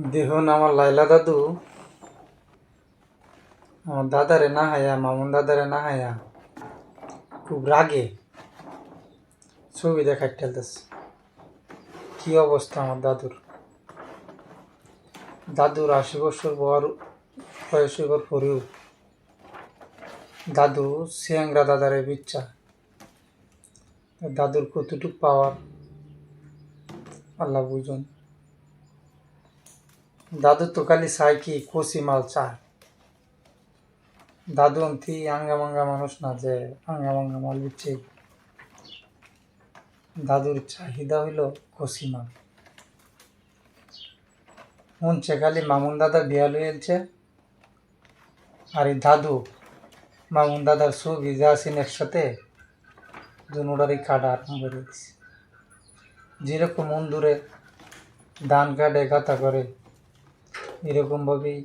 দেখুন আমার লাইলা দাদু আমার দাদারে না হায়া মামুন দাদারে না হায়া খুব রাগে ছবি দেখাই ঠেলতেছে। কি অবস্থা আমার দাদুর 80 বছর বয়স হবার পরেও দাদু সিয়াংরা দাদারে বিচ্ছা। দাদুর কতটুক পাওয়ার আল্লাহ বুঝুন। দাদু তো খালি চায় কি কচি মাল চায়। দাদু অন্তি আঙ্গামাঙ্গা মানুষ না যে আঙ্গামাঙ্গা মাল বিচ্ছে। দাদুর চাহিদা হইল কচি মাল। মনছে খালি মামুন দাদা বিয়া লইছে আর এই দাদু মামুন দাদার ছবি যা আছেন একসাথে দুটারই কাটা আরম্ভ করে দিচ্ছে। যেরকম মন্দুরে ধান কাটে গাতা করে এরকমভাবেই